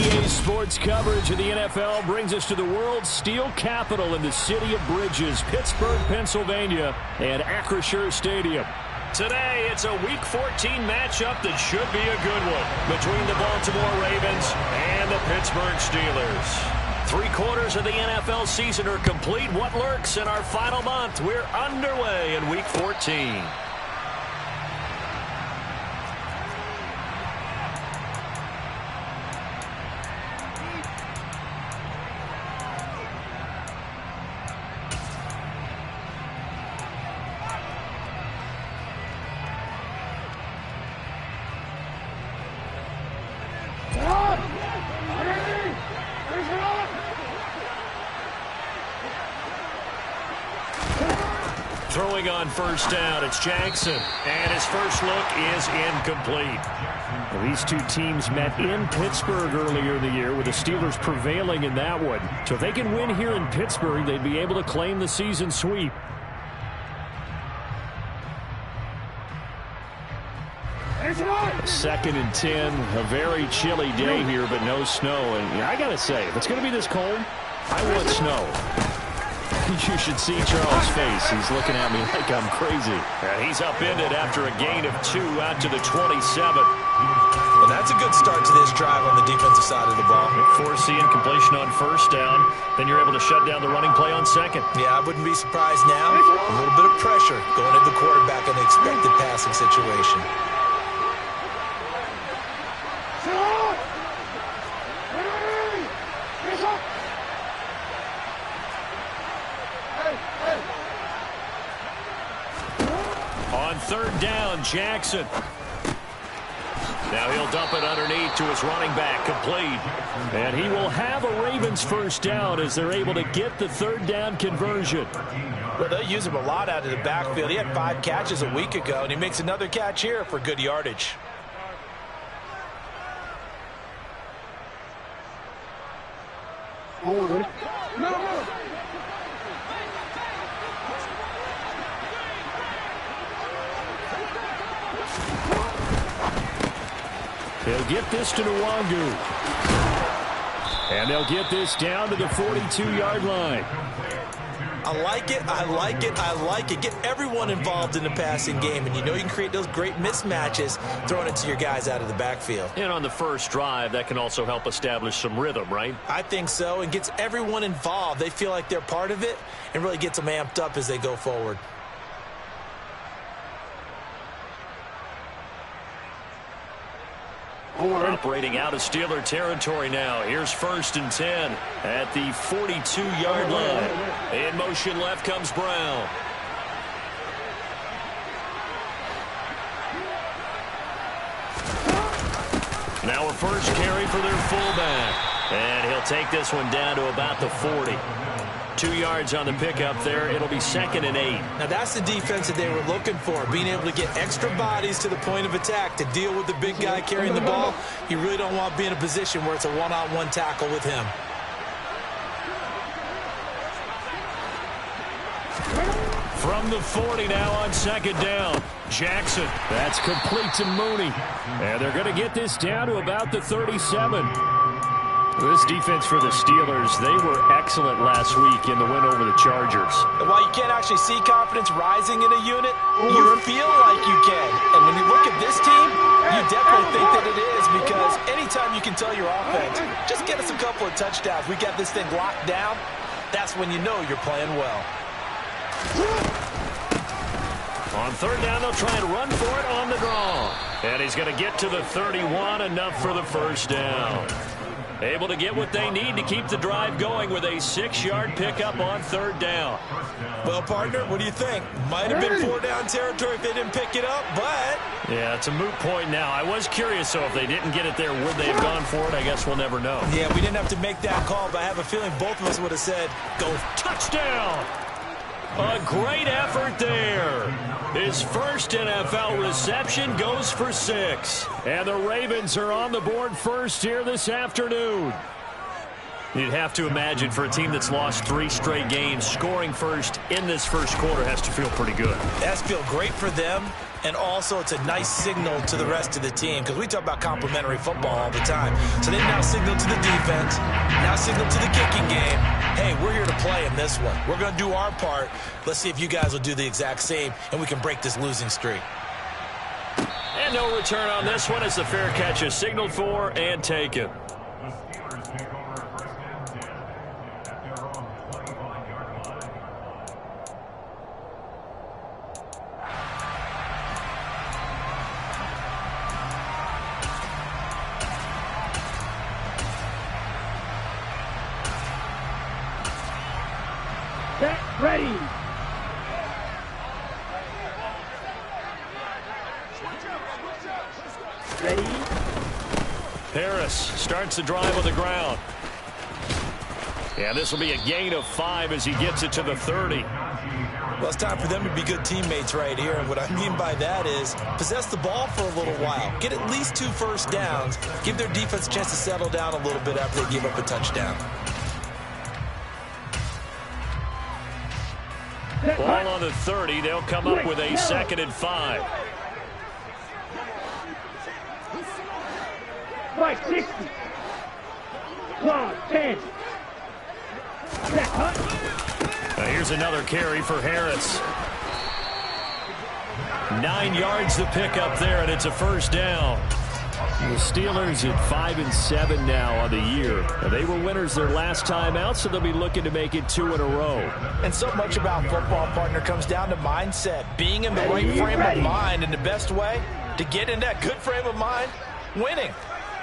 EA Sports coverage of the NFL brings us to the world's steel capital in the city of Bridges, Pittsburgh, Pennsylvania, and Acrisure Stadium. Today, it's a Week 14 matchup that should be a good one between the Baltimore Ravens and the Pittsburgh Steelers. 3/4 of the NFL season are complete. What lurks in our final month? We're underway in Week 14. Throwing on first down, it's Jackson, and his first look is incomplete. Well, these two teams met in Pittsburgh earlier in the year, with the Steelers prevailing in that one. So if they can win here in Pittsburgh, they'd be able to claim the season sweep. Second and 10, a very chilly day here, but no snow. And I got to say, if it's going to be this cold, I want snow. You should see Charles' face. He's looking at me like I'm crazy. And he's upended after a gain of 2 out to the 27. Well, that's a good start to this drive on the defensive side of the ball. Forcing completion on first down. Then you're able to shut down the running play on second. Yeah, I wouldn't be surprised now. A little bit of pressure going at the quarterback in the expected passing situation. On third down, Jackson. Now he'll dump it underneath to his running back, complete. And he will have a Ravens first down as they're able to get the third down conversion. Well, they use him a lot out of the backfield. He had 5 catches a week ago, and he makes another catch here for good yardage. They'll get this to Nwangu. And they'll get this down to the 42-yard line. I like it, I like it, I like it. Get everyone involved in the passing game, and you know you can create those great mismatches throwing it to your guys out of the backfield. And on the first drive, that can also help establish some rhythm, right? I think so, and gets everyone involved. They feel like they're part of it and really gets them amped up as they go forward. Operating out of Steeler territory now. Here's first and 10 at the 42-yard line. In motion left comes Brown. Now a first carry for their fullback. And he'll take this one down to about the 40. 2 yards on the pickup there. It'll be second and 8. Now that's the defense that they were looking for, being able to get extra bodies to the point of attack to deal with the big guy carrying the ball. You really don't want to be in a position where it's a one-on-one tackle with him. From the 40 now on second down. Jackson. That's complete to Mooney. And they're going to get this down to about the 37. This defense for the Steelers, they were excellent last week in the win over the Chargers. And while you can't actually see confidence rising in a unit, you feel like you can. And when you look at this team, you definitely think that it is, because anytime you can tell your offense, just get us a couple of touchdowns, we got this thing locked down, that's when you know you're playing well. On third down, they'll try and run for it on the draw. And he's going to get to the 31, enough for the first down. Able to get what they need to keep the drive going with a 6-yard pickup on third down. Well, partner, what do you think? Might have been 4-down territory if they didn't pick it up, but... Yeah, it's a moot point now. I was curious, so if they didn't get it there, would they have gone for it? I guess we'll never know. Yeah, we didn't have to make that call, but I have a feeling both of us would have said, go touchdown! A great effort there. His first NFL reception goes for 6. And the Ravens are on the board first here this afternoon. You'd have to imagine for a team that's lost 3 straight games, scoring first in this first quarter has to feel pretty good. It has to feel great for them, and also it's a nice signal to the rest of the team because we talk about complementary football all the time. So they now signal to the defense, now signal to the kicking game. Hey, we're here to play in this one. We're going to do our part. Let's see if you guys will do the exact same, and we can break this losing streak. And no return on this one as the fair catch is signaled for and taken. Ready. Ready. Harris starts the drive on the ground. Yeah, this will be a gain of 5 as he gets it to the 30. Well, it's time for them to be good teammates right here. And what I mean by that is possess the ball for a little while. Get at least 2 first downs. Give their defense a chance to settle down a little bit after they give up a touchdown. Ball on the 30. They'll come up with a 2nd and 5. 560. Claw 10. Now here's another carry for Harris. 9 yards to pick up there, and it's a first down. The Steelers at 5-7 now on the year. They were winners their last time out, so they'll be looking to make it 2 in a row. And so much about football, partner, comes down to mindset. Being in the right frame of mind, and the best way to get in that good frame of mind, winning.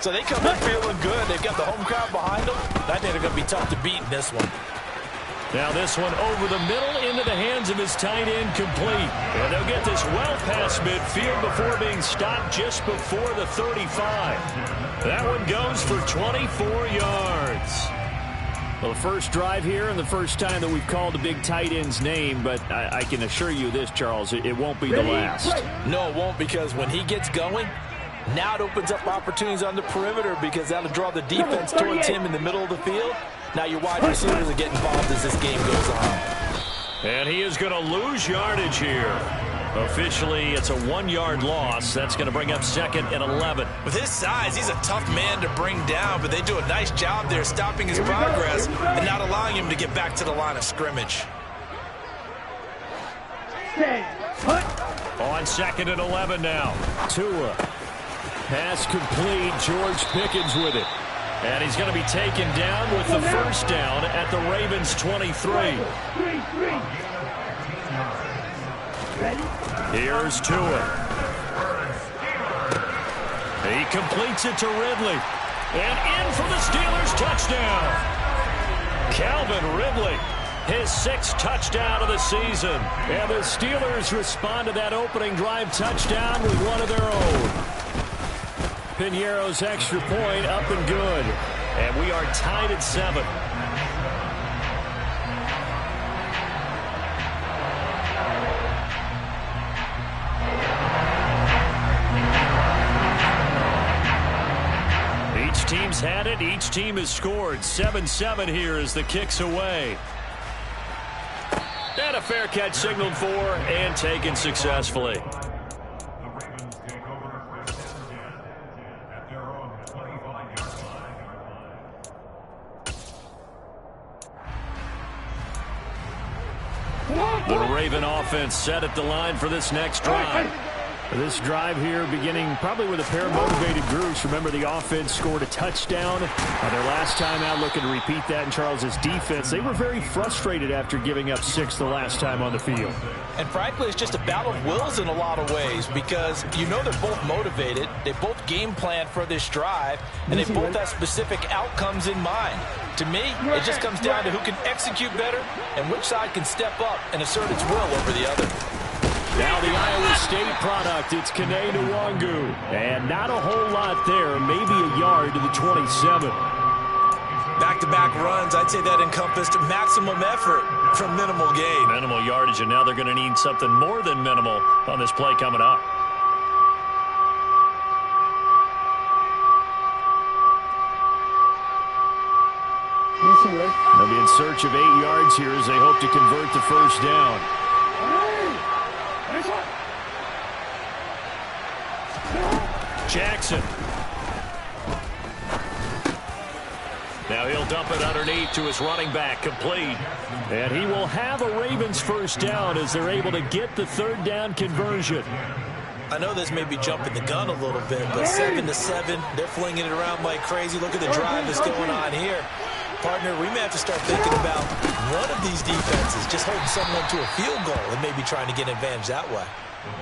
So they come in feeling good. They've got the home crowd behind them. I think they're going to be tough to beat in this one. Now this one over the middle into the hands of his tight end, complete. And they'll get this well past midfield before being stopped just before the 35. That one goes for 24 yards. Well, the first drive here and the first time that we've called a big tight end's name, but I can assure you this, Charles, it won't be the last. No, it won't, because when he gets going, now it opens up opportunities on the perimeter because that'll draw the defense towards him in the middle of the field. Now your wide receivers will get involved as this game goes on. And he is going to lose yardage here. Officially, it's a 1-yard loss. That's going to bring up 2nd and 11. With his size, he's a tough man to bring down, but they do a nice job there stopping his progress and not allowing him to get back to the line of scrimmage. On 2nd and 11 now. Tua. Pass complete. George Pickens with it. And he's going to be taken down with the first down at the Ravens' 23. Here's Tua. He completes it to Ridley. And in for the Steelers' touchdown. Calvin Ridley, his 6th touchdown of the season. And the Steelers respond to that opening drive touchdown with one of their own. Piñeiro's extra point up and good. And we are tied at 7. Each team's had it. Each team has scored. 7-7 here as the kick's away. And a fair catch signaled for and taken successfully. The Raven offense set at the line for this next drive. This drive here beginning probably with a pair of motivated groups. Remember, the offense scored a touchdown their last time out, looking to repeat that in Charles's defense. They were very frustrated after giving up 6 the last time on the field. And frankly, it's just a battle of wills in a lot of ways because you know they're both motivated. They both game plan for this drive, and they both have specific outcomes in mind. To me, it just comes down to who can execute better and which side can step up and assert its will over the other. Now the Iowa State product, it's Kene Nwangu. And not a whole lot there, maybe a yard to the 27. Back-to-back runs, I'd say that encompassed maximum effort from minimal gain. Minimal yardage, and now they're going to need something more than minimal on this play coming up. They'll be in search of 8 yards here as they hope to convert the first down. Jackson. Now he'll dump it underneath to his running back, complete. And he will have a Ravens first down as they're able to get the third down conversion. I know this may be jumping the gun a little bit, but 7-7, they're flinging it around like crazy. Look at the drive that's going on here. Partner, we may have to start thinking about one of these defenses just holding someone to a field goal and maybe trying to get an advantage that way.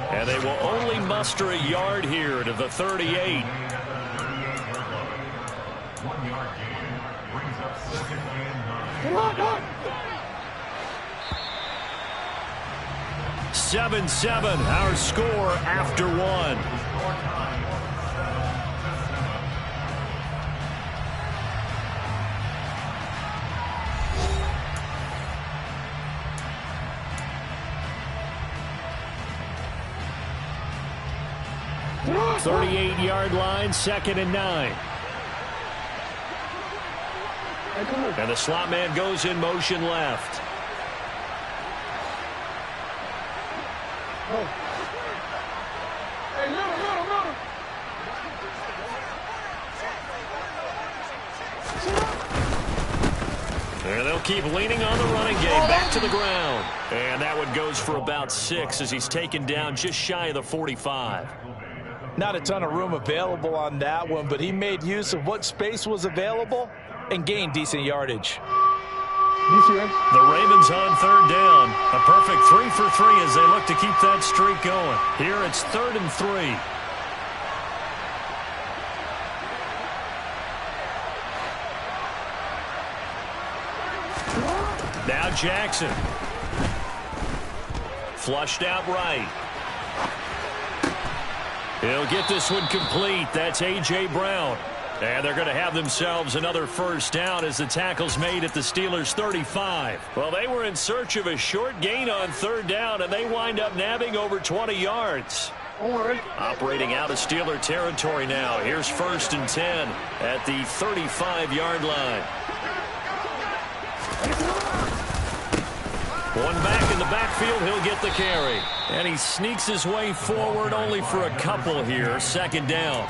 And they will only muster a yard here to the 38. 7-7, our score after one. The 38-yard line, 2nd and 9. And the slot man goes in motion left. And they'll keep leaning on the running game. Back to the ground. And that one goes for about 6 as he's taken down just shy of the 45. Not a ton of room available on that one, but he made use of what space was available and gained decent yardage. The Ravens on third down. A perfect 3 for 3 as they look to keep that streak going. Here it's 3rd and 3. Now Jackson. Flushed out right. He'll get this one complete. That's A.J. Brown. And they're going to have themselves another first down as the tackle's made at the Steelers' 35. Well, they were in search of a short gain on third down, and they wind up nabbing over 20 yards. Operating out of Steeler territory now. Here's 1st and 10 at the 35-yard line. One back in the backfield, he'll get the carry. And he sneaks his way forward only for a couple here. 2nd down.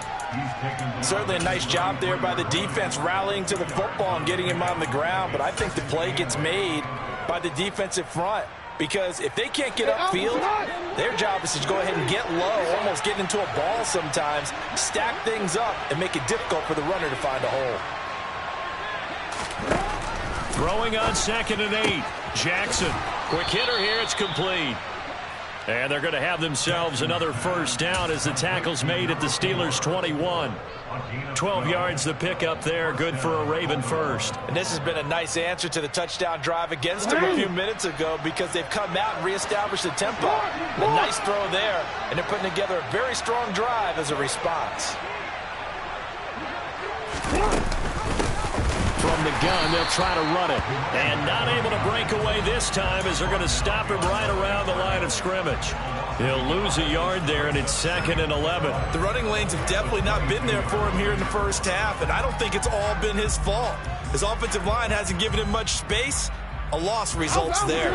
Certainly a nice job there by the defense rallying to the football and getting him on the ground. But I think the play gets made by the defensive front. Because if they can't get upfield, their job is to go ahead and get low, almost get into a ball sometimes, stack things up, and make it difficult for the runner to find a hole. Throwing on 2nd and 8. Jackson. Quick hitter here. It's complete. And they're going to have themselves another first down as the tackle's made at the Steelers' 21. 12 yards the pickup there. Good for a Raven first. And this has been a nice answer to the touchdown drive against them a few minutes ago because they've come out and reestablished the tempo. A nice throw there, and they're putting together a very strong drive as a response. From the gun, they'll try to run it. And not able to break away this time as they're going to stop him right around the line of scrimmage. He'll lose a yard there, and it's 2nd and 11. The running lanes have definitely not been there for him here in the first half, and I don't think it's all been his fault. His offensive line hasn't given him much space. A loss results there.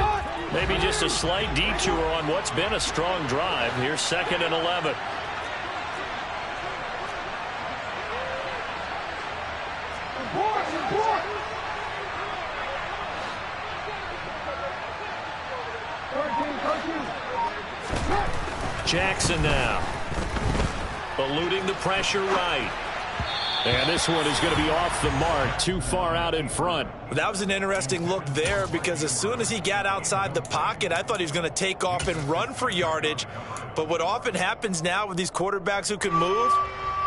Maybe just a slight detour on what's been a strong drive. Here's 2nd and 11. Jackson now. Eluding the pressure right. And this one is going to be off the mark, too far out in front. That was an interesting look there because as soon as he got outside the pocket, I thought he was going to take off and run for yardage. But what often happens now with these quarterbacks who can move,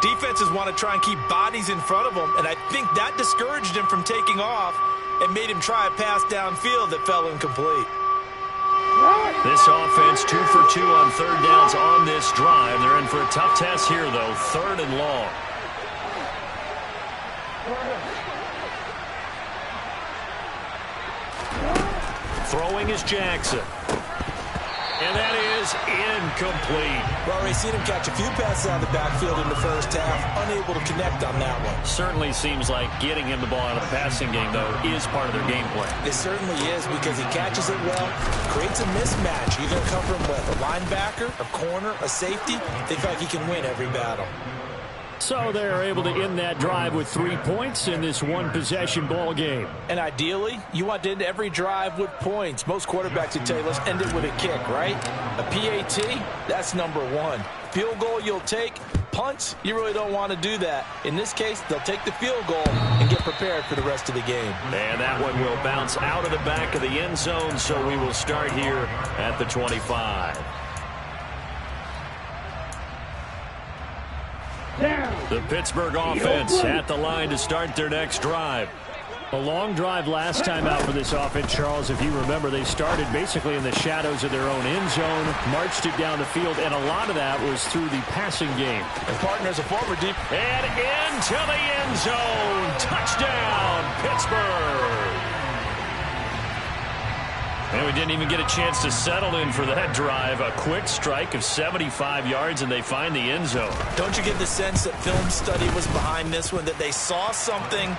defenses want to try and keep bodies in front of them, and I think that discouraged him from taking off and made him try a pass downfield that fell incomplete. This offense 2 for 2 on third downs on this drive. They're in for a tough test here, though. 3rd and long. Throwing is Jackson. And that is incomplete. Well, we've seen him catch a few passes out of the backfield in the first half, unable to connect on that one. Certainly seems like getting him the ball out of the passing game, though, is part of their game plan. It certainly is, because he catches it well, creates a mismatch, either covering with a linebacker, a corner, a safety. They feel like he can win every battle. So they're able to end that drive with 3 points in this one-possession ball game. And ideally, you want to end every drive with points. Most quarterbacks would tell you, let's end it with a kick, right? A PAT, that's number one. Field goal you'll take. Punts, you really don't want to do that. In this case, they'll take the field goal and get prepared for the rest of the game. And that one will bounce out of the back of the end zone, so we will start here at the 25. The Pittsburgh offense at the line to start their next drive. A long drive last time out for this offense, Charles. If you remember, they started basically in the shadows of their own end zone, marched it down the field, and a lot of that was through the passing game. And partners, a former deep. And into the end zone. Touchdown, Pittsburgh. And we didn't even get a chance to settle in for that drive. A quick strike of 75 yards, and they find the end zone. Don't you get the sense that film study was behind this one, that they saw something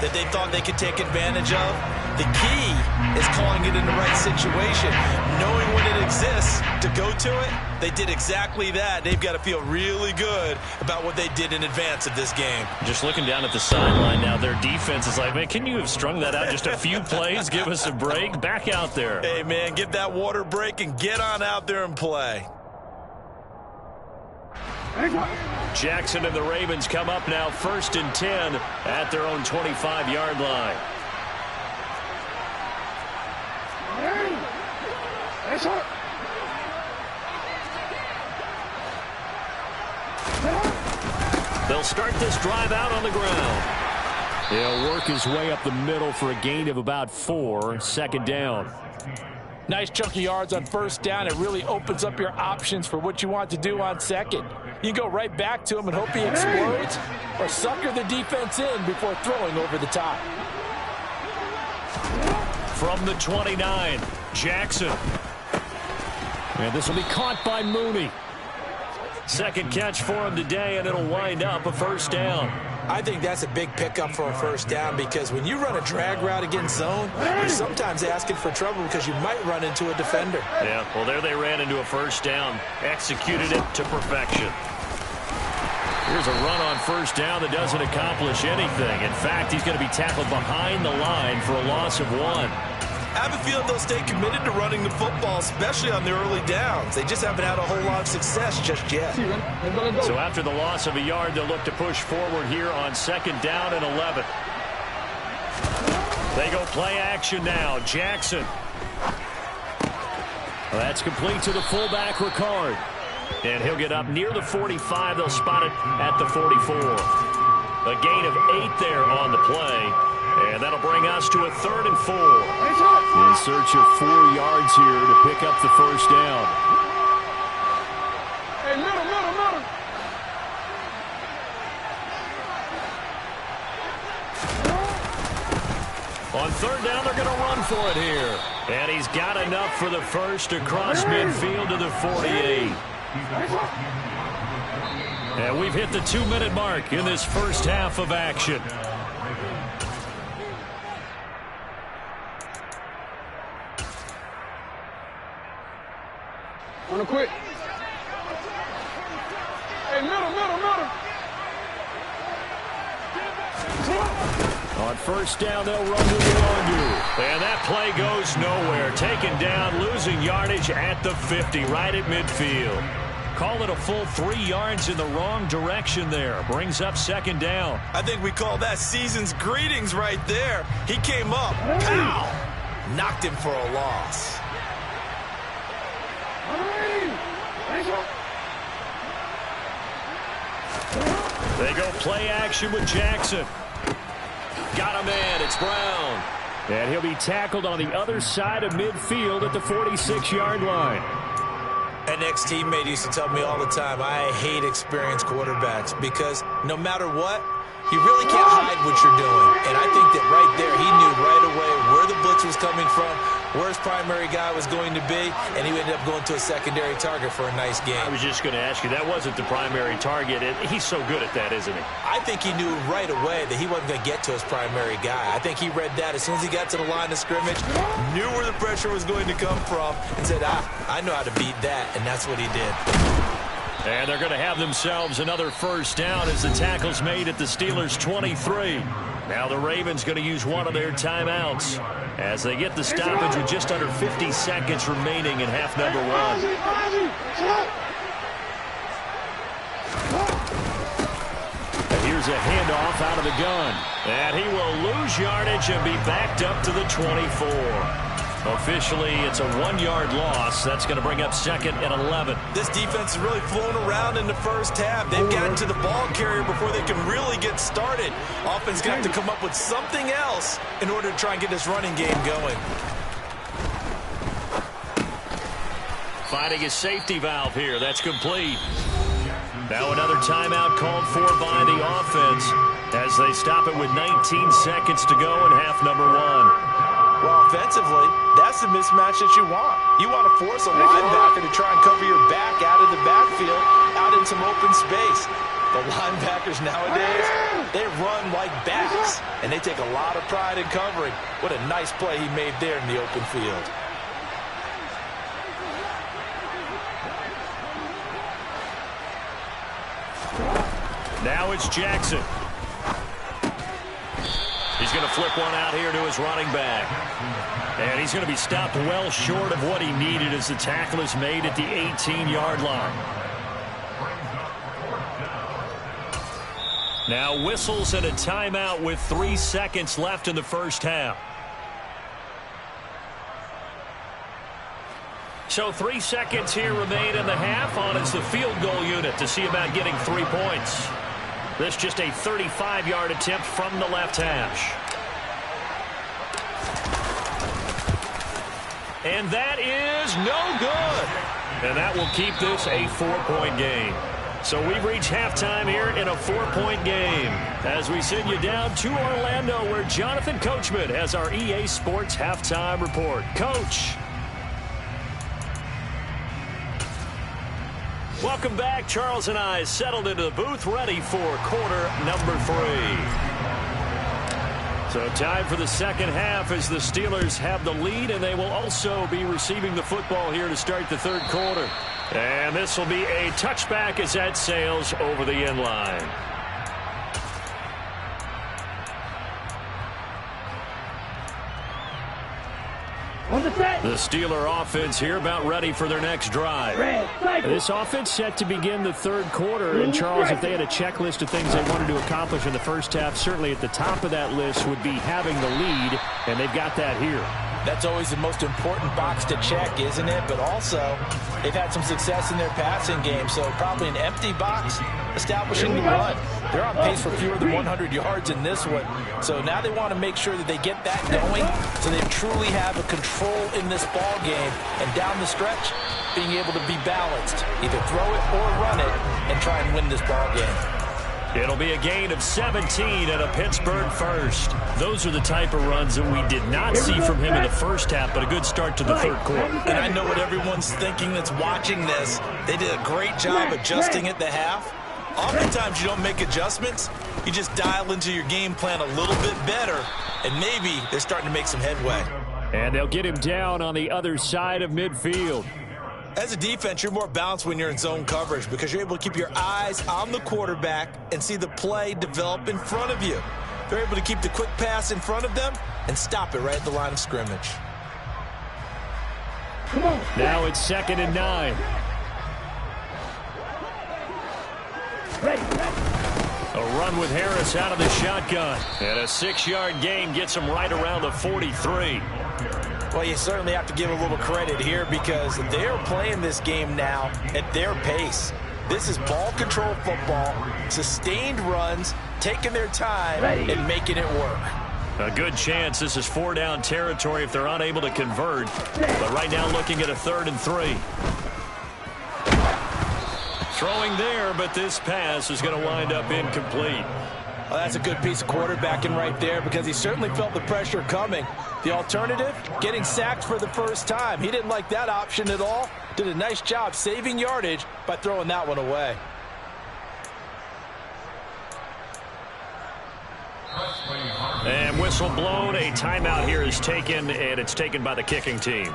that they thought they could take advantage of? The key is calling it in the right situation, knowing when it exists to go to it. They did exactly that. They've got to feel really good about what they did in advance of this game. Just looking down at the sideline now, their defense is like, man, can you have strung that out just a few plays? Give us a break. Back out there. Hey, man, give that water break and get on out there and play. Jackson and the Ravens come up now 1st and 10 at their own 25-yard line. They'll start this drive out on the ground. He'll work his way up the middle for a gain of about 4, 2nd down. Nice chunk of yards on 1st down. It really opens up your options for what you want to do on 2nd. You can go right back to him and hope he explodes, or sucker the defense in before throwing over the top. From the 29, Jackson. And this will be caught by Mooney. Second catch for him today, and it'll wind up a 1st down. I think that's a big pickup for a 1st down, because when you run a drag route against zone, you're sometimes asking for trouble because you might run into a defender. Yeah, well, there they ran into a 1st down, executed it to perfection. Here's a run on 1st down that doesn't accomplish anything. In fact, he's going to be tackled behind the line for a loss of 1. I have a feeling they'll stay committed to running the football, especially on the early downs. They just haven't had a whole lot of success just yet. So after the loss of a yard, they'll look to push forward here on 2nd down and 11. They go play action now. Jackson. Well, that's complete to the fullback, Ricard. And he'll get up near the 45. They'll spot it at the 44. A gain of 8 there on the play. And that'll bring us to a 3rd and 4. In search of 4 yards here to pick up the 1st down. Hey, middle. On 3rd down, they're going to run for it here. And he's got enough for the 1st across midfield to the 48. And we've hit the 2-minute mark in this 1st half of action. Wanna quit? Hey, middle. On 1st down, they'll run to the under. And that play goes nowhere. Taken down, losing yardage at the 50, right at midfield. Call it a full 3 yards in the wrong direction there. Brings up 2nd down. I think we call that season's greetings right there. He came up, pow! Knocked him for a loss. They go play action with Jackson. Got him in. It's Brown. And he'll be tackled on the other side of midfield at the 46-yard line. An ex-teammate used to tell me all the time, I hate experienced quarterbacks because no matter what, you really can't hide what you're doing. And I think that right there, he knew right away where the blitz was coming from, where his primary guy was going to be, and he ended up going to a secondary target for a nice game. I was just going to ask you, that wasn't the primary target. He's so good at that, isn't he? I think he knew right away that he wasn't going to get to his primary guy. I think he read that as soon as he got to the line of scrimmage, knew where the pressure was going to come from, and said, I know how to beat that, and that's what he did. And they're going to have themselves another first down as the tackle's made at the Steelers' 23. Now the Ravens going to use one of their timeouts as they get the stoppage with just under 50 seconds remaining in half number one. And here's a handoff out of the gun. And he will lose yardage and be backed up to the 24. Officially, it's a 1-yard loss. That's going to bring up second and 11. This defense is really flown around in the first half. They've gotten to the ball carrier before they can really get started. Offense going to have to come up with something else in order to try and get this running game going. Finding a safety valve here. That's complete. Now another timeout called for by the offense as they stop it with 19 seconds to go in half number one. Well, offensively, that's the mismatch that you want. You want to force a linebacker to try and cover your back out of the backfield, out in some open space. The linebackers nowadays, they run like backs, and they take a lot of pride in covering. What a nice play he made there in the open field. Now it's Jackson. He's going to flip one out here to his running back. And he's going to be stopped well short of what he needed as the tackle is made at the 18-yard line. Now whistles and a timeout with 3 seconds left in the first half. So 3 seconds here remain in the half. On is the field goal unit to see about getting 3 points. This just a 35-yard attempt from the left hash. And that is no good. And that will keep this a 4-point game. So we've reached halftime here in a 4-point game as we send you down to Orlando where Jonathan Coachman has our EA Sports halftime report. Coach. Welcome back. Charles and I settled into the booth ready for quarter number 3. So time for the second half as the Steelers have the lead, and they will also be receiving the football here to start the third quarter. And this will be a touchback as that sails over the end line. The Steeler offense here about ready for their next drive. This offense set to begin the third quarter. And, Charles, if they had a checklist of things they wanted to accomplish in the first half, certainly at the top of that list would be having the lead, and they've got that here. That's always the most important box to check, isn't it? But also, they've had some success in their passing game, so probably an empty box establishing the run. They're on pace for fewer than 100 yards in this one. So now they want to make sure that they get that going so they truly have a control in this ball game. And down the stretch, being able to be balanced. Either throw it or run it and try and win this ball game. It'll be a gain of 17 and a Pittsburgh first. Those are the type of runs that we did not see from him in the first half, but a good start to the third quarter. And I know what everyone's thinking that's watching this. They did a great job adjusting at the half. Oftentimes you don't make adjustments. You just dial into your game plan a little bit better, and maybe they're starting to make some headway. And they'll get him down on the other side of midfield. As a defense, you're more balanced when you're in zone coverage because you're able to keep your eyes on the quarterback and see the play develop in front of you. They're able to keep the quick pass in front of them and stop it right at the line of scrimmage. Now it's 2nd and 9. A run with Harris out of the shotgun. And a 6-yard gain gets him right around the 43. Well, you certainly have to give a little credit here because they're playing this game now at their pace. This is ball control football, sustained runs, taking their time and making it work. A good chance this is 4-down territory if they're unable to convert. But right now looking at a 3rd and 3. Throwing there, but this pass is going to wind up incomplete. Well, that's a good piece of quarterbacking right there because he certainly felt the pressure coming. The alternative, getting sacked for the first time. He didn't like that option at all. Did a nice job saving yardage by throwing that one away. And whistle blown. A timeout here is taken, and it's taken by the kicking team.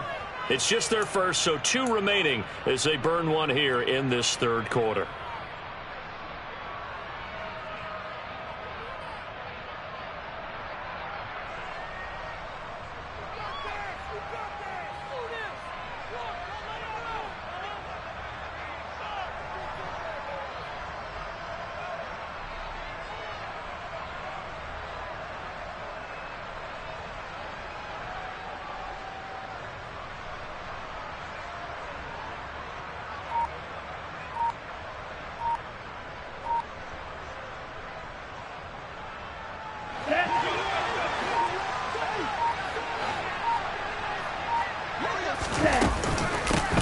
It's just their first, so 2 remaining as they burn one here in this third quarter.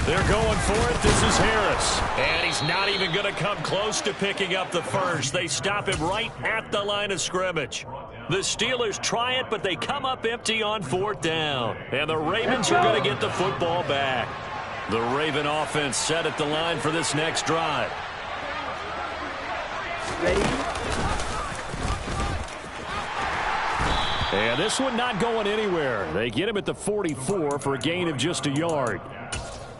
They're going for it. This is Harris. And he's not even going to come close to picking up the first. They stop him right at the line of scrimmage. The Steelers try it, but they come up empty on 4th down. And the Ravens are going to get the football back. The Raven offense set at the line for this next drive. And this one not going anywhere. They get him at the 44 for a gain of just a yard.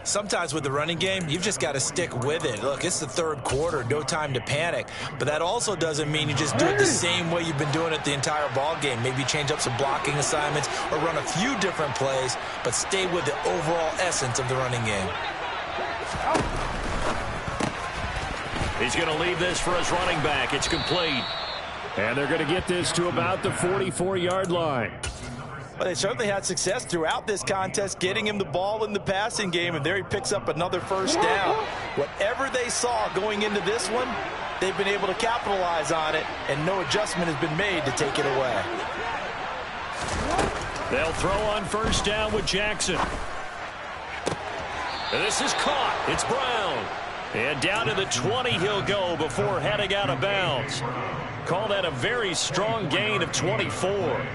Sometimes with the running game, you've just got to stick with it. Look, it's the third quarter, no time to panic. But that also doesn't mean you just do it the same way you've been doing it the entire ball game. Maybe change up some blocking assignments or run a few different plays, but stay with the overall essence of the running game. He's going to leave this for his running back. It's complete. And they're going to get this to about the 44-yard line. Well, they certainly had success throughout this contest getting him the ball in the passing game, and there he picks up another first down. Whatever they saw going into this one, they've been able to capitalize on it, and no adjustment has been made to take it away. They'll throw on first down with Jackson. And this is caught. It's Brown. And down to the 20 he'll go before heading out of bounds. Call that a very strong gain of 24.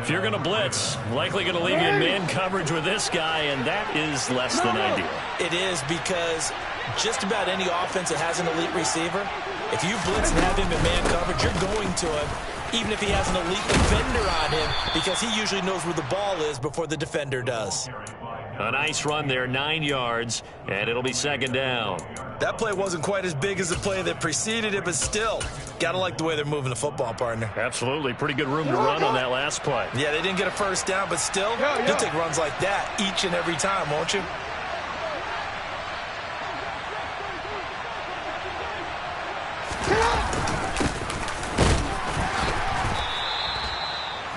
If you're going to blitz, likely going to leave you in man coverage with this guy, and that is less than ideal. It is because just about any offense that has an elite receiver, if you blitz and have him in man coverage, you're going to him, even if he has an elite defender on him, because he usually knows where the ball is before the defender does. A nice run there, 9 yards, and it'll be second down. That play wasn't quite as big as the play that preceded it, but still, gotta like the way they're moving the football, partner. Absolutely. Pretty good room to run on that last play. Yeah, they didn't get a first down, but still, you'll take runs like that each and every time, won't you?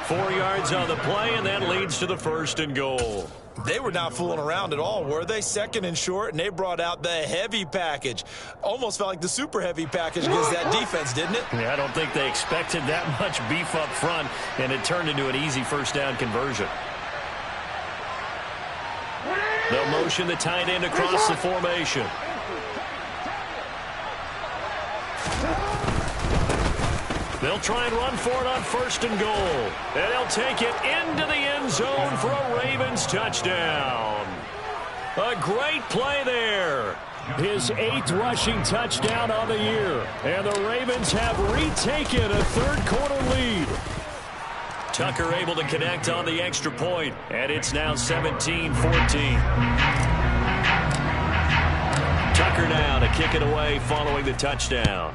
Four yards on the play, and that leads to the first and goal. They were not fooling around at all, were they? Second and short, and they brought out the heavy package. Almost felt like the super heavy package against that defense, didn't it? Yeah, I don't think they expected that much beef up front, and it turned into an easy first down conversion. They'll motion the tight end across the formation. They'll try and run for it on first and goal. And they'll take it into the end zone for a Ravens touchdown. A great play there. His 8th rushing touchdown on the year. And the Ravens have retaken a third-quarter lead. Tucker able to connect on the extra point. And it's now 17-14. Tucker now to kick it away following the touchdown.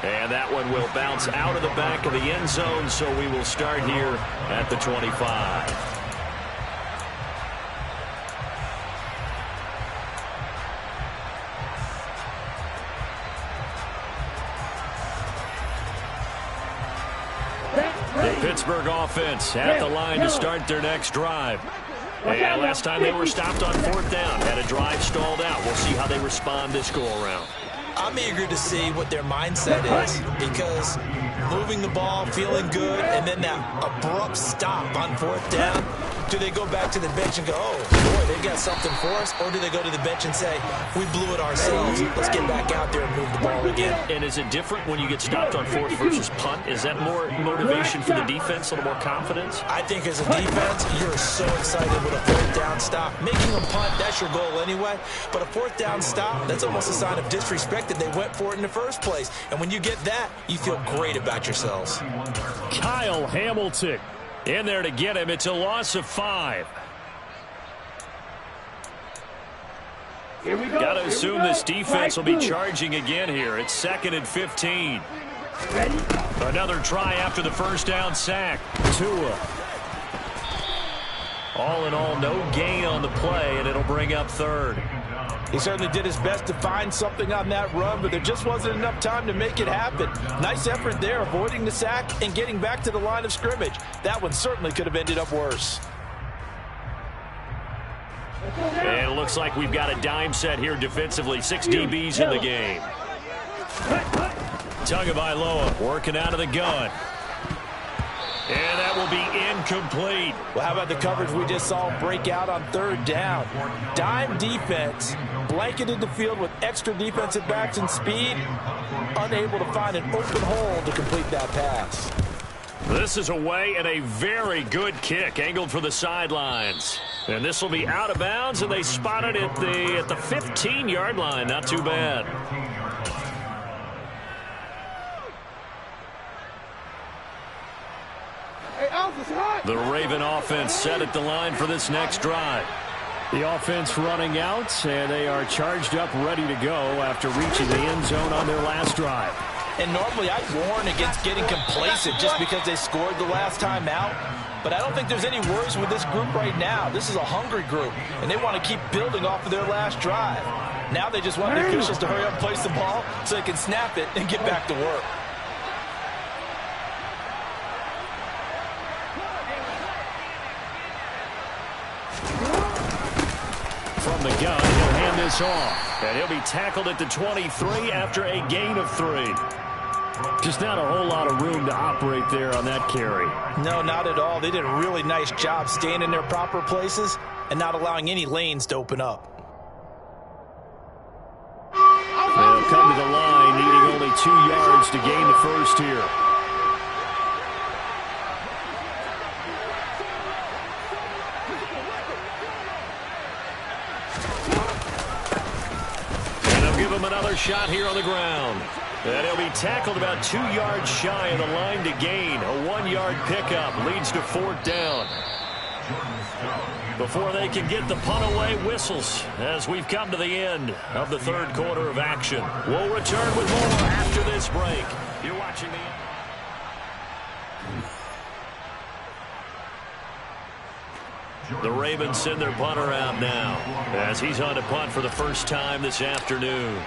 And that one will bounce out of the back of the end zone, so we will start here at the 25. The Pittsburgh offense at the line to start their next drive. And last time they were stopped on 4th down, had a drive stalled out. We'll see how they respond this go-around. I'm eager to see what their mindset is, because moving the ball, feeling good, and then that abrupt stop on 4th down, Do they go back to the bench and go, oh, boy, they got something for us? Or do they go to the bench and say, we blew it ourselves. Let's get back out there and move the ball again. And is it different when you get stopped on fourth versus punt? Is that more motivation for the defense, a little more confidence? I think as a defense, you're so excited with a fourth down stop. Making a punt, that's your goal anyway. But a fourth down stop, that's almost a sign of disrespect that they went for it in the first place. And when you get that, you feel great about yourselves. Kyle Hamilton in there to get him. It's a loss of 5. Got to assume this defense will be charging again here. It's 2nd and 15. Another try after the first down sack. Tua. All in all, no gain on the play, and it'll bring up 3rd. He certainly did his best to find something on that run, but there just wasn't enough time to make it happen. Nice effort there, avoiding the sack and getting back to the line of scrimmage. That one certainly could have ended up worse. And it looks like we've got a dime set here defensively. 6 DBs in the game. Tagovailoa working out of the gun. And that will be incomplete. Well, how about the coverage we just saw break out on 3rd down? Dime defense, blanketed the field with extra defensive backs and speed, unable to find an open hole to complete that pass. This is away and a very good kick, angled for the sidelines. And this will be out of bounds, and they spot it at the 15-yard line. Not too bad. The Raven offense set at the line for this next drive. The offense running out, and they are charged up, ready to go after reaching the end zone on their last drive. And normally I'd warn against getting complacent just because they scored the last time out. But I don't think there's any worries with this group right now. This is a hungry group, and they want to keep building off of their last drive. Now they just want the officials to hurry up and place the ball so they can snap it and get back to work. From the gun, he'll hand this off. And he'll be tackled at the 23 after a gain of 3. Just not a whole lot of room to operate there on that carry. No, not at all. They did a really nice job staying in their proper places and not allowing any lanes to open up. They'll come to the line, needing only 2 yards to gain the first here. And they'll give him another shot here on the ground. And he'll be tackled about 2 yards shy of the line to gain. A 1-yard pickup leads to 4th down. Before they can get the punt away, whistles as we've come to the end of the 3rd quarter of action. We'll return with more after this break. You're watching the Ravens send their punter out now as he's on to punt for the first time this afternoon.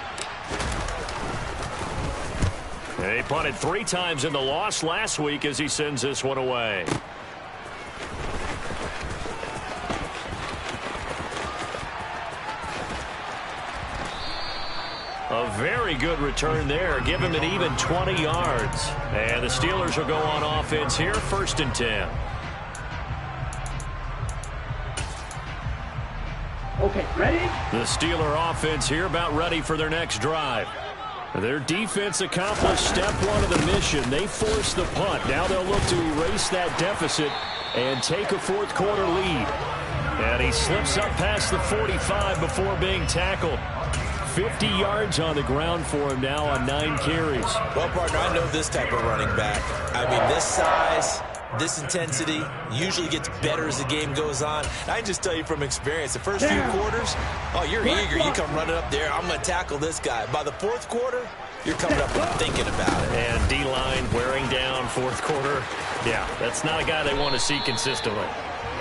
He punted 3 times in the loss last week as he sends this one away. A very good return there. Give him an even 20 yards. And the Steelers will go on offense here, 1st and 10. Okay, ready? The Steeler offense here about ready for their next drive. Their defense accomplished step 1 of the mission. They forced the punt. Now they'll look to erase that deficit and take a 4th quarter lead. And he slips up past the 45 before being tackled. 50 yards on the ground for him now on 9 carries. Well, partner, I know this type of running back. I mean, this size, this intensity usually gets better as the game goes on. I can just tell you from experience, the first few quarters, oh, you're eager. You come running up there, I'm going to tackle this guy. By the 4th quarter, you're coming up and thinking about it. And D-line wearing down 4th quarter. Yeah, that's not a guy they want to see consistently.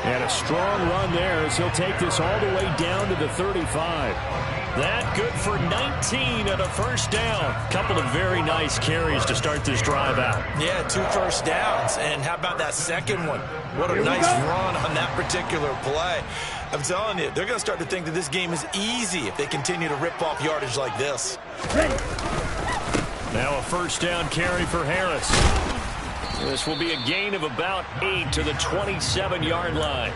And a strong run there as he'll take this all the way down to the 35. That good for 19 and a 1st down. Couple of very nice carries to start this drive out. Yeah, 2 first downs. And how about that second one? What a nice run on that particular play. I'm telling you, they're going to start to think that this game is easy if they continue to rip off yardage like this. Now a 1st down carry for Harris. This will be a gain of about 8 to the 27-yard line.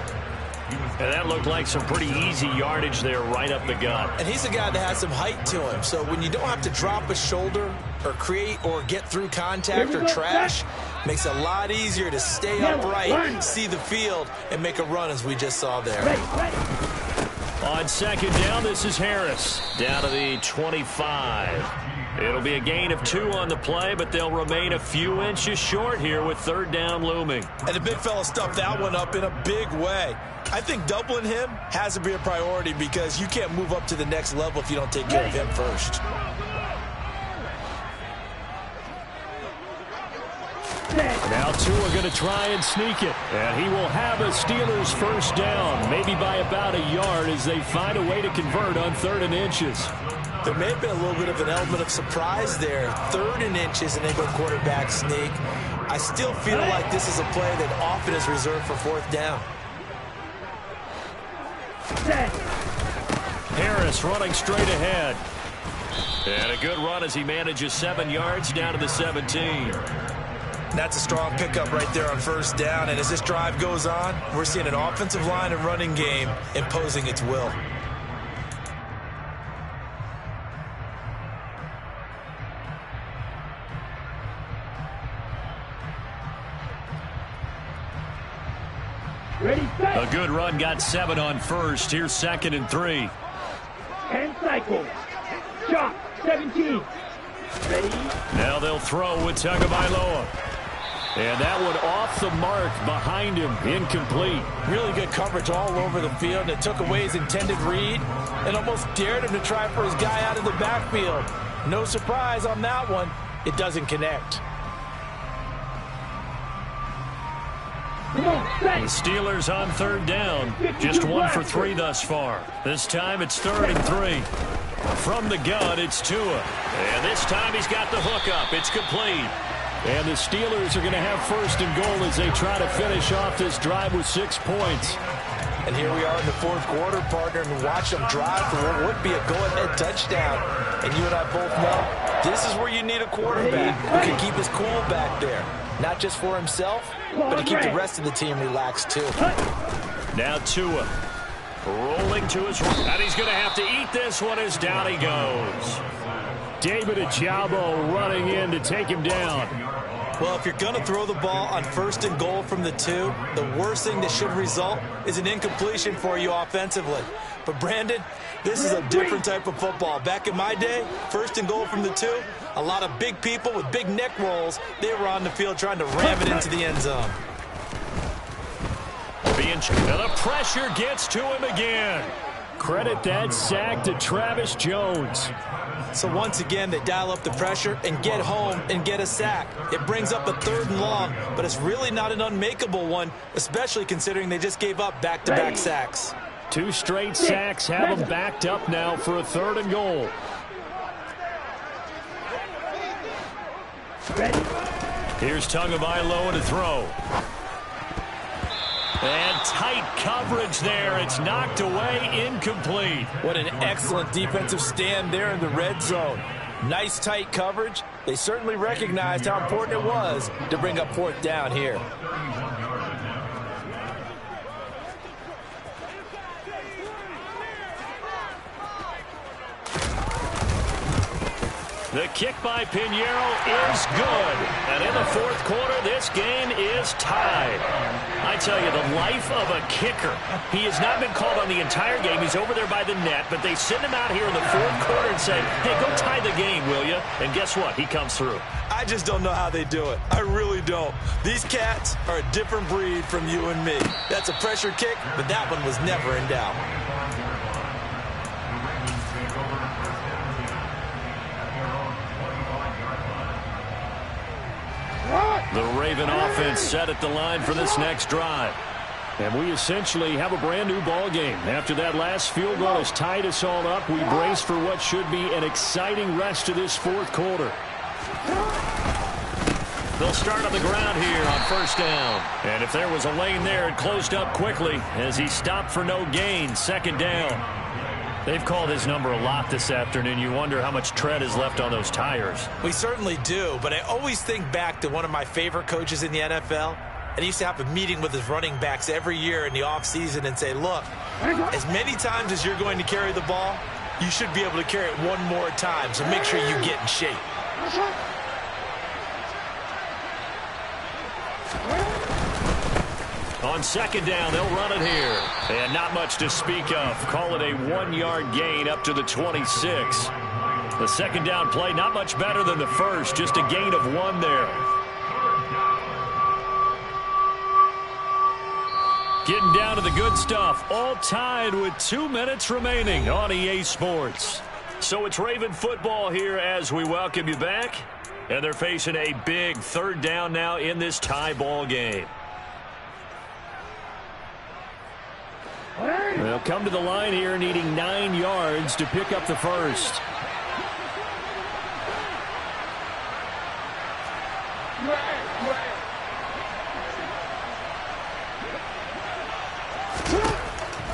And that looked like some pretty easy yardage there right up the gut. And he's a guy that has some height to him. So when you don't have to drop a shoulder or create or get through contact or trash, makes it a lot easier to stay upright, see the field, and make a run as we just saw there. On second down, this is Harris. Down to the 25. It'll be a gain of 2 on the play, but they'll remain a few inches short here with third down looming. And the big fella stuffed that one up in a big way. I think doubling him has to be a priority because you can't move up to the next level if you don't take care of him first. Now Tua going to try and sneak it. And he will have a Steelers first down, maybe by about a yard as they find a way to convert on 3rd and inches. There may have been a little bit of an element of surprise there. 3rd and inches and they go quarterback sneak. I still feel like this is a play that often is reserved for 4th down. Harris running straight ahead. And a good run as he manages 7 yards down to the 17. That's a strong pickup right there on 1st down. And as this drive goes on, we're seeing an offensive line and running game imposing its will. A good run got 7 on 1st. Here's 2nd and 3. 10 cycles. Shot. 17. Ready? Now they'll throw with Tagovailoa. And that one off the mark behind him. Incomplete. Really good coverage all over the field. And it took away his intended read and almost dared him to try for his guy out of the backfield. No surprise on that one. It doesn't connect. The Steelers on 3rd down. Just 1 for 3 thus far. This time it's 3rd and 3. From the gun, it's Tua. And this time he's got the hook up. It's complete. And the Steelers are going to have 1st and goal as they try to finish off this drive with 6 points. And here we are in the 4th quarter, partner, and watch them drive for what would be a go-ahead touchdown. And you and I both know this is where you need a quarterback who can keep his cool back there. Not just for himself, but to keep the rest of the team relaxed too. Now Tua rolling to his right. And he's going to have to eat this one as down he goes. David Ojabo running in to take him down. Well, if you're going to throw the ball on 1st and goal from the 2, the worst thing that should result is an incompletion for you offensively. But Brandon, this is a different type of football. Back in my day, 1st and goal from the 2, a lot of big people with big neck rolls, they were on the field trying to ram it into the end zone. Now the pressure gets to him again. Credit that sack to Travis Jones. So once again, they dial up the pressure and get home and get a sack. It brings up a 3rd and long, but it's really not an unmakeable one, especially considering they just gave up back-to-back sacks. 2 straight sacks have them backed up now for a 3rd and goal. Here's Tagovailoa to throw. And tight coverage there. It's knocked away, incomplete. What an excellent defensive stand there in the red zone. Nice tight coverage. They certainly recognized how important it was to bring up 4th down here. The kick by Pinheiro is good. And in the 4th quarter, this game is tied. I tell you, the life of a kicker. He has not been called on the entire game. He's over there by the net, but they send him out here in the 4th quarter and say, hey, go tie the game, will you? And guess what? He comes through. I just don't know how they do it. I really don't. These cats are a different breed from you and me. That's a pressure kick, but that one was never in doubt. The Raven offense set at the line for this next drive. And we essentially have a brand new ball game. After that last field goal has tied us all up, we brace for what should be an exciting rest of this 4th quarter. They'll start on the ground here on 1st down. And if there was a lane there, it closed up quickly as he stopped for no gain. 2nd down. They've called his number a lot this afternoon. You wonder how much tread is left on those tires. We certainly do, but I always think back to one of my favorite coaches in the NFL, and he used to have a meeting with his running backs every year in the offseason and say, look, as many times as you're going to carry the ball, you should be able to carry it one more time, so make sure you get in shape. On second down, they'll run it here. And not much to speak of. Call it a 1-yard gain up to the 26. The second down play, not much better than the first. Just a gain of 1 there. Getting down to the good stuff. All tied with 2 minutes remaining on EA Sports. So it's Raven football here as we welcome you back. And they're facing a big third down now in this tie ball game. They'll come to the line here needing 9 yards to pick up the first.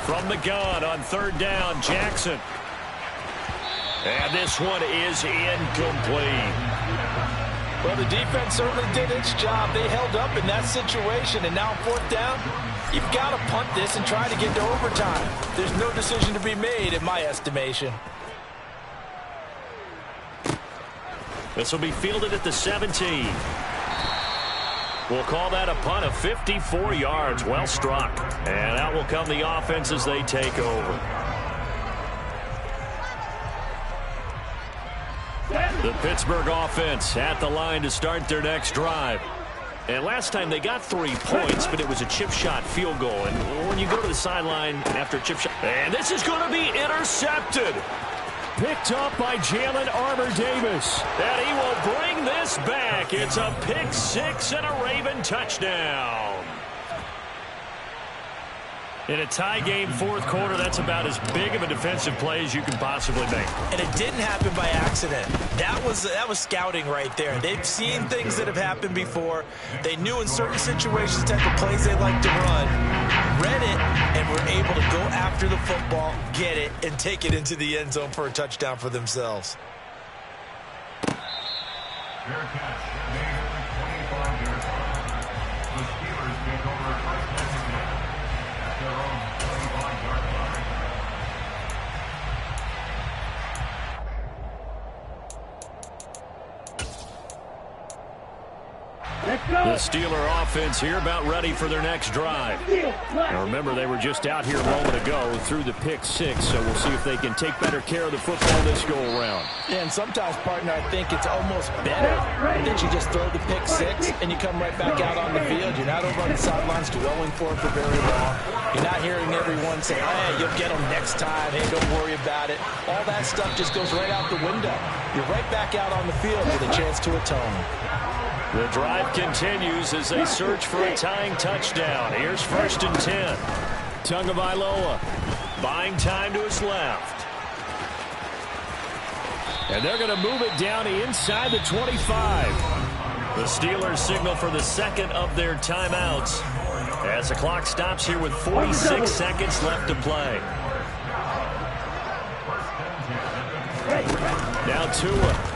From the gun on third down, Jackson. And this one is incomplete. Well, the defense certainly did its job. They held up in that situation, and now on fourth down, you've got to punt this and try to get to overtime. There's no decision to be made, in my estimation. This will be fielded at the 17. We'll call that a punt of 54 yards. Well struck. And out will come the offense as they take over. The Pittsburgh offense at the line to start their next drive. And last time they got 3 points, but it was a chip shot field goal. And when you go to the sideline after a chip shot, and this is going to be intercepted. Picked up by Jalen Armour-Davis. And he will bring this back. It's a pick 6 and a Raven touchdown. In a tie game, fourth quarter, that's about as big of a defensive play as you can possibly make. And it didn't happen by accident. That was scouting right there. They've seen things that have happened before. They knew in certain situations the type of plays they like to run, read it, and were able to go after the football, get it, and take it into the end zone for a touchdown for themselves. The Steeler offense here about ready for their next drive. Now remember, they were just out here a moment ago through the pick 6, so we'll see if they can take better care of the football this go-around. Yeah, and sometimes, partner, I think it's almost better that you just throw the pick 6 and you come right back out on the field. You're not over on the sidelines dwelling for it for very long. You're not hearing everyone say, hey, you'll get them next time. Hey, don't worry about it. All that stuff just goes right out the window. You're right back out on the field with a chance to atone. The drive continues as they search for a tying touchdown. Here's 1st and 10. Tagovailoa buying time to his left. And they're going to move it down inside the 25. The Steelers signal for the second of their timeouts as the clock stops here with 46 seconds left to play. Now Tua.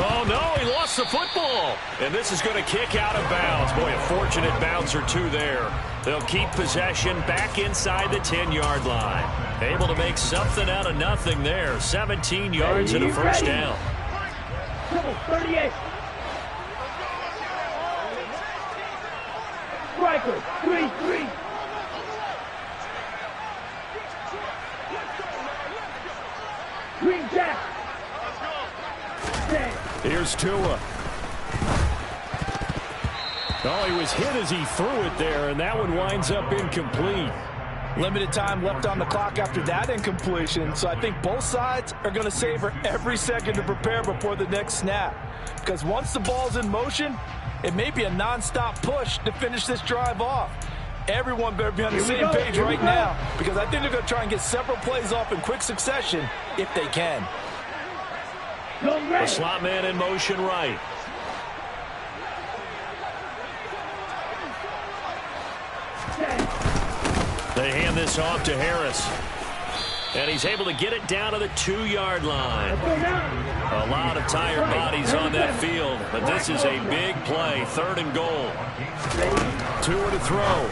Oh, no, he lost the football. And this is going to kick out of bounds. Boy, a fortunate bounce or two there. They'll keep possession back inside the 10-yard line. Able to make something out of nothing there. 17 yards and a first down. 38. Striker, 3-3. Green Jack. Here's Tua. Oh, he was hit as he threw it there, and that one winds up incomplete. Limited time left on the clock after that incompletion, so I think both sides are going to savor every second to prepare before the next snap. Because once the ball's in motion, it may be a nonstop push to finish this drive off. Everyone better be on the same page right now, because I think they're going to try and get several plays off in quick succession if they can. The slot man in motion right. They hand this off to Harris. And he's able to get it down to the 2-yard line. A lot of tired bodies on that field, but this is a big play, 3rd and goal. 2 to throw.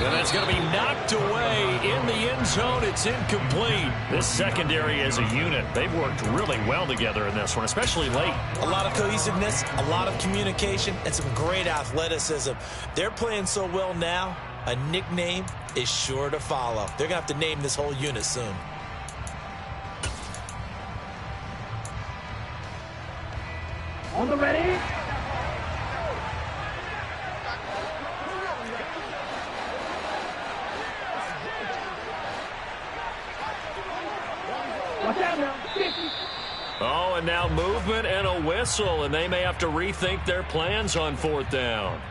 And that's going to be knocked away in the end zone. It's incomplete. This secondary as a unit, they've worked really well together in this one, especially late. A lot of cohesiveness, a lot of communication, and some great athleticism. They're playing so well now, a nickname is sure to follow. They're going to have to name this whole unit soon. On the ready. Watch out now. 50. Oh, and now movement and a whistle, and they may have to rethink their plans on 4th down.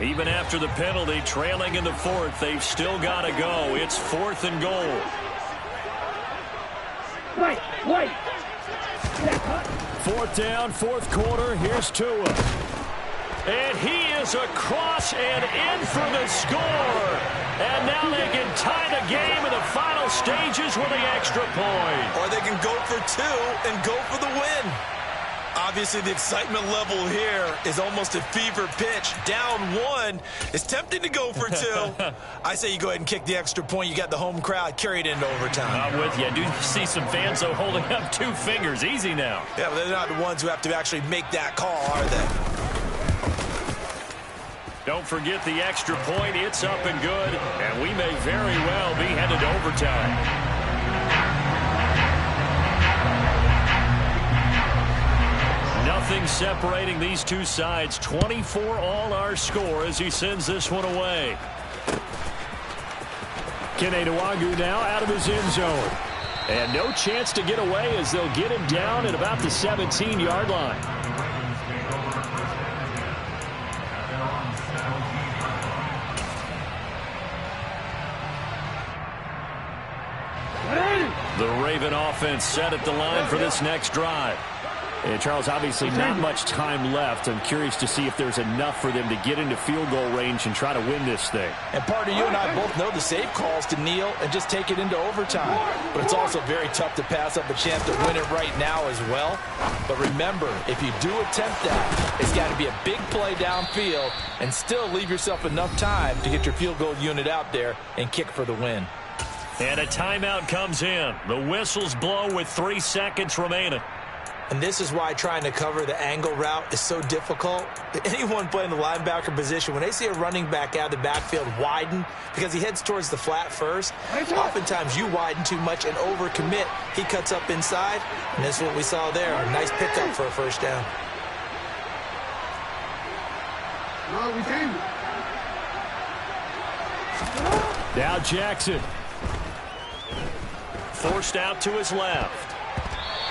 Even after the penalty, trailing in the 4th, they've still got to go. It's 4th and goal. Wait. 4th down, 4th quarter. Here's Tua. And he is across and in for the score. And now they can tie the game in the final stages with the extra point. Or they can go for 2 and go for the win. Obviously, the excitement level here is almost at fever pitch. Down 1. It's tempting to go for 2. I say you go ahead and kick the extra point. You got the home crowd. Carry it into overtime. I'm with you. I do see some fans, though, holding up 2 fingers. Easy now. Yeah, but they're not the ones who have to actually make that call, are they? Don't forget the extra point. It's up and good. And we may very well be headed to overtime. Nothing separating these two sides. 24 all our score as he sends this one away. Kene Nwangwu now out of his end zone. And no chance to get away as they'll get him down at about the 17-yard line. The Raven offense set at the line for this next drive. And Charles, obviously not much time left. I'm curious to see if there's enough for them to get into field goal range and try to win this thing. And partner, you and I both know the safe calls to kneel and just take it into overtime. But it's also very tough to pass up a chance to win it right now as well. But remember, if you do attempt that, it's got to be a big play downfield and still leave yourself enough time to get your field goal unit out there and kick for the win. And a timeout comes in. The whistles blow with 3 seconds remaining. And this is why trying to cover the angle route is so difficult. Anyone playing the linebacker position, when they see a running back out of the backfield widen because he heads towards the flat first, oftentimes you widen too much and overcommit. He cuts up inside, and this is what we saw there. A nice pickup for a first down. Now Jackson. Forced out to his left.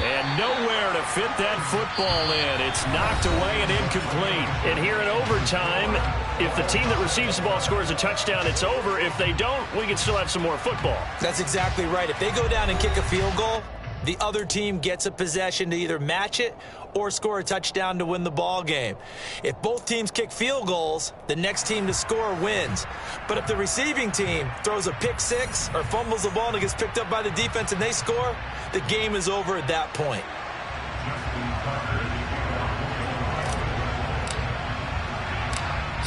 And nowhere to fit that football in. It's knocked away and incomplete. And here in overtime, if the team that receives the ball scores a touchdown, it's over. If they don't, we can still have some more football. That's exactly right. If they go down and kick a field goal, the other team gets a possession to either match it or score a touchdown to win the ball game. If both teams kick field goals, the next team to score wins. But if the receiving team throws a pick six or fumbles the ball and it gets picked up by the defense and they score, the game is over at that point.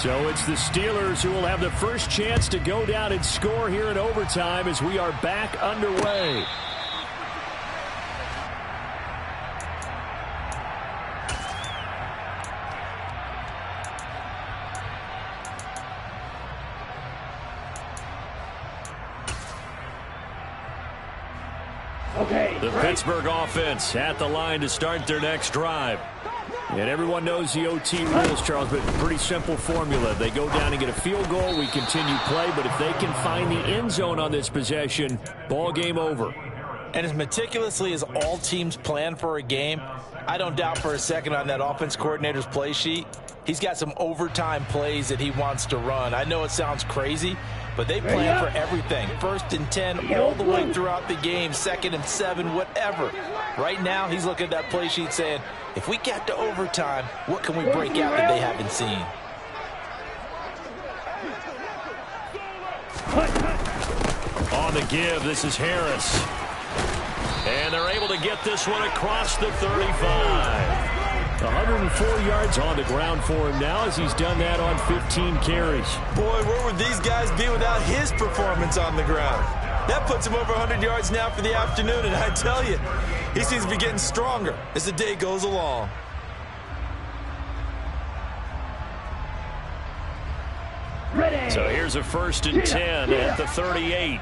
So it's the Steelers who will have the first chance to go down and score here in overtime as we are back underway. The Pittsburgh offense at the line to start their next drive. And everyone knows the OT rules, Charles, but pretty simple formula. They go down and get a field goal, we continue play, but if they can find the end zone on this possession, ball game over. And as meticulously as all teams plan for a game, I don't doubt for a second on that offense coordinator's play sheet, he's got some overtime plays that he wants to run. I know it sounds crazy, but they plan for everything. 1st and 10 all the way throughout the game, 2nd and 7, whatever. Right now, he's looking at that play sheet saying, if we get to overtime, what can we break out that they haven't seen? On the give, this is Harris. And they're able to get this one across the 35. 104 yards on the ground for him now as he's done that on 15 carries. Boy, where would these guys be without his performance on the ground? That puts him over 100 yards now for the afternoon, and I tell you, he seems to be getting stronger as the day goes along. Ready. So here's a 1st and 10 at the 38.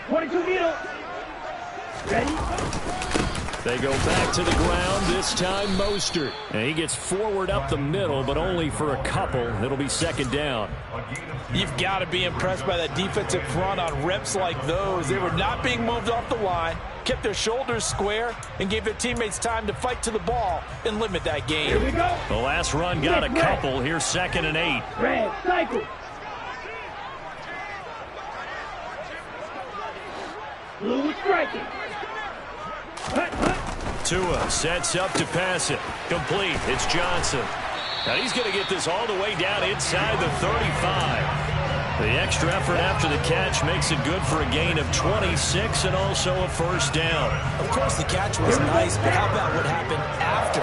22 middle. Ready. They go back to the ground, this time Mostert. And he gets forward up the middle, but only for a couple. It'll be 2nd down. You've got to be impressed by that defensive front on reps like those. They were not being moved off the line, kept their shoulders square, and gave their teammates time to fight to the ball and limit that game. Here we go. The last run got a couple. Here's 2nd and 8. Red cycle. Blue striking. Tua sets up to pass it. Complete. It's Johnson. Now he's going to get this all the way down inside the 35. The extra effort after the catch makes it good for a gain of 26 and also a 1st down. Of course, the catch was nice, but how about what happened after?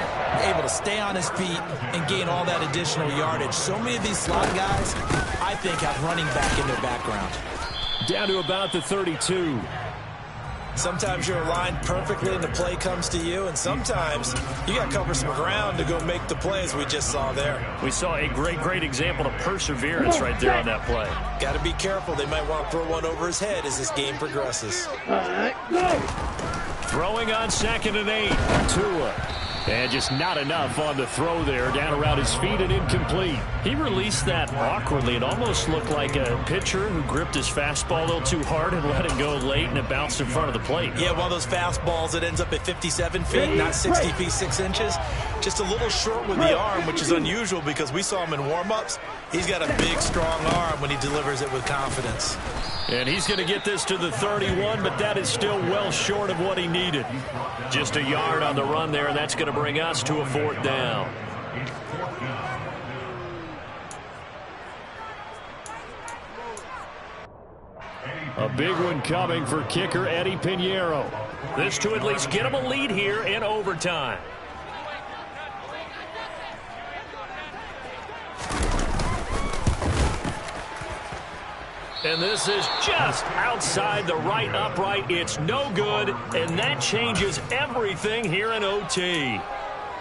Able to stay on his feet and gain all that additional yardage. So many of these slot guys, I think, have running back in their background. Down to about the 32. Sometimes you're aligned perfectly and the play comes to you, and sometimes you got to cover some ground to go make the plays we just saw there. We saw a great example of perseverance right there on that play. Got to be careful. They might want to throw one over his head as this game progresses. Go. Throwing on 2nd and 8. Tua. And just not enough on the throw there. Down around his feet and incomplete. He released that awkwardly. It almost looked like a pitcher who gripped his fastball a little too hard and let it go late, and it bounced in front of the plate. Yeah, one of those fastballs that ends up at 57 feet, not 60 feet 6 inches. Just a little short with the arm, which is unusual because we saw him in warm-ups. He's got a big, strong arm when he delivers it with confidence. And he's going to get this to the 31, but that is still well short of what he needed. Just a yard on the run there, and that's going to bring us to a 4th down. A big one coming for kicker Eddie Pinheiro. This to at least get him a lead here in overtime. And this is just outside the right upright. It's no good, and that changes everything here in OT.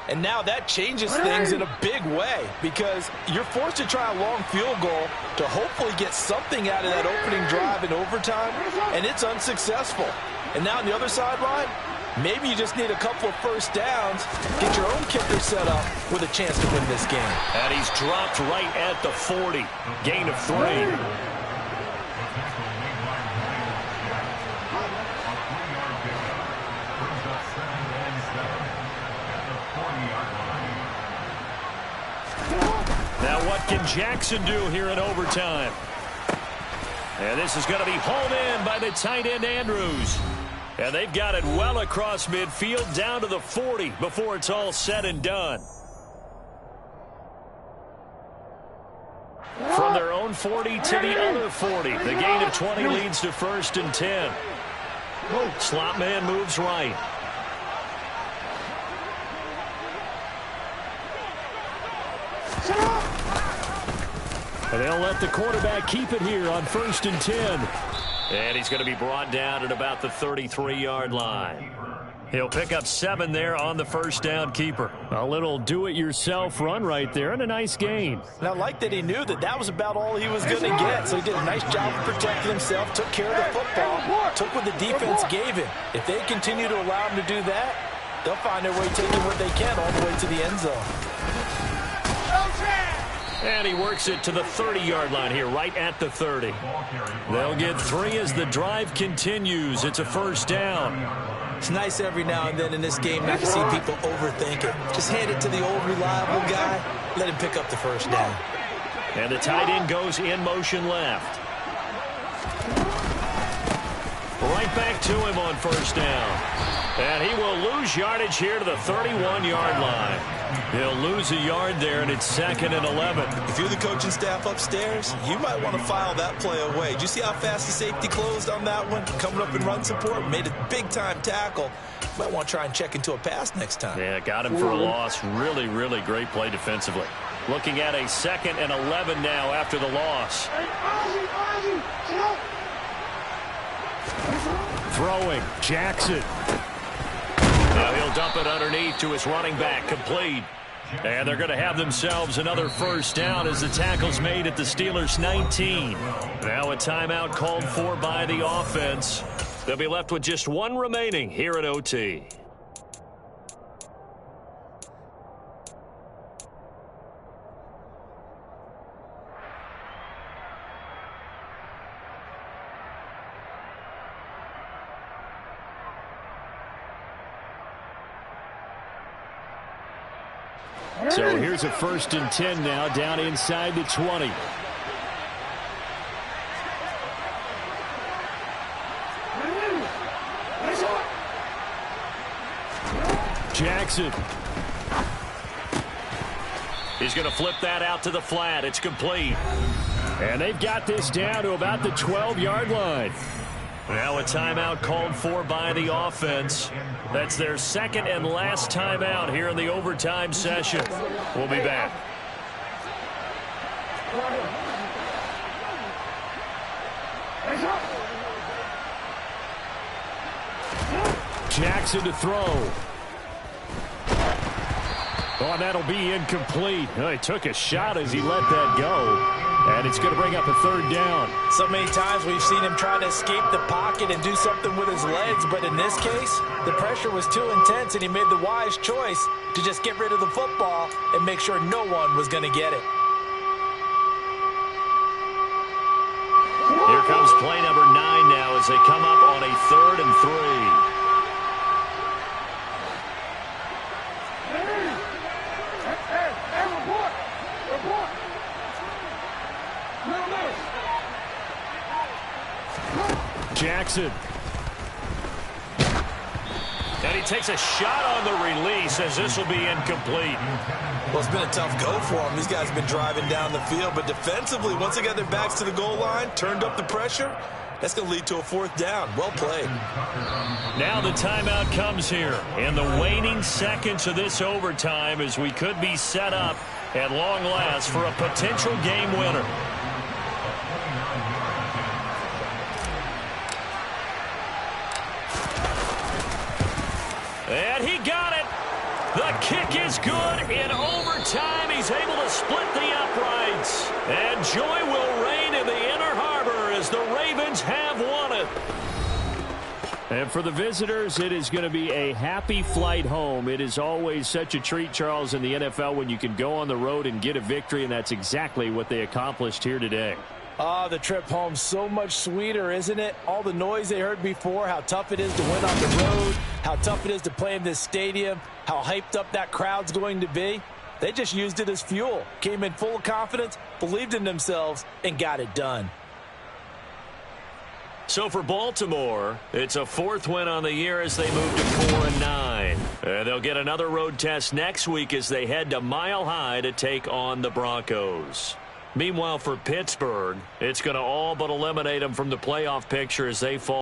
And now that changes things in a big way because you're forced to try a long field goal to hopefully get something out of that opening drive in overtime, and it's unsuccessful. And now on the other sideline, maybe you just need a couple of 1st downs, get your own kicker set up with a chance to win this game. And he's dropped right at the 40. Gain of 3. Now what can Jackson do here in overtime? And this is going to be hauled in by the tight end Andrews. And they've got it well across midfield down to the 40 before it's all said and done. From their own 40 to the other 40. The gain of 20 leads to 1st and 10. Slot man moves right. And they'll let the quarterback keep it here on 1st and 10. And he's going to be brought down at about the 33-yard line. He'll pick up 7 there on the 1st down keeper. A little do-it-yourself run right there and a nice gain. And I like that he knew that that was about all he was going to get. So he did a nice job of protecting himself, took care of the football, took what the defense gave him. If they continue to allow him to do that, they'll find their way taking what they can all the way to the end zone. And he works it to the 30-yard line here, right at the 30. They'll get 3 as the drive continues. It's a 1st down. It's nice every now and then in this game not to see people overthink it. Just hand it to the old reliable guy. Let him pick up the 1st down. And the tight end goes in motion left. Right back to him on first down. And he will lose yardage here to the 31-yard line. He'll lose a yard there, and it's 2nd and 11. If you're the coaching staff upstairs, you might want to file that play away. Did you see how fast the safety closed on that one? Coming up in run support, made a big-time tackle. Might want to try and check into a pass next time. Yeah, got him for a loss. Really, really great play defensively. Looking at a 2nd and 11 now after the loss. Throwing, Jackson. Now he'll dump it underneath to his running back, complete. And they're going to have themselves another first down as the tackle's made at the Steelers' 19. Now a timeout called for by the offense. They'll be left with just one remaining here at OT. So here's a 1st and 10 now, down inside the 20. Jackson. He's going to flip that out to the flat. It's complete. And they've got this down to about the 12-yard line. Now a timeout called for by the offense. That's their 2nd and last timeout here in the overtime session. We'll be back. Jackson to throw. Oh, and that'll be incomplete. Oh, he took a shot as he let that go. And it's going to bring up a 3rd down. So many times we've seen him try to escape the pocket and do something with his legs, but in this case, the pressure was too intense, and he made the wise choice to just get rid of the football and make sure no one was going to get it. Here comes play number 9 now as they come up on a 3rd and 3. Jackson. And he takes a shot on the release as this will be incomplete. Well, it's been a tough go for him. These guys have been driving down the field, but defensively, once they got their backs to the goal line, turned up the pressure, that's going to lead to a 4th down. Well played. Now the timeout comes here in the waning seconds of this overtime as we could be set up at long last for a potential game winner. And he got it. The kick is good. In overtime, he's able to split the uprights. And joy will reign in the Inner Harbor as the Ravens have won it. And for the visitors, it is going to be a happy flight home. It is always such a treat, Charles, in the NFL when you can go on the road and get a victory, and that's exactly what they accomplished here today. The trip home so much sweeter, isn't it? All the noise they heard before, how tough it is to win on the road, how tough it is to play in this stadium, how hyped up that crowd's going to be. They just used it as fuel, came in full of confidence, believed in themselves, and got it done. So for Baltimore, it's a 4th win on the year as they move to 4-9. And they'll get another road test next week as they head to Mile High to take on the Broncos. Meanwhile, for Pittsburgh, it's going to all but eliminate them from the playoff picture as they fall.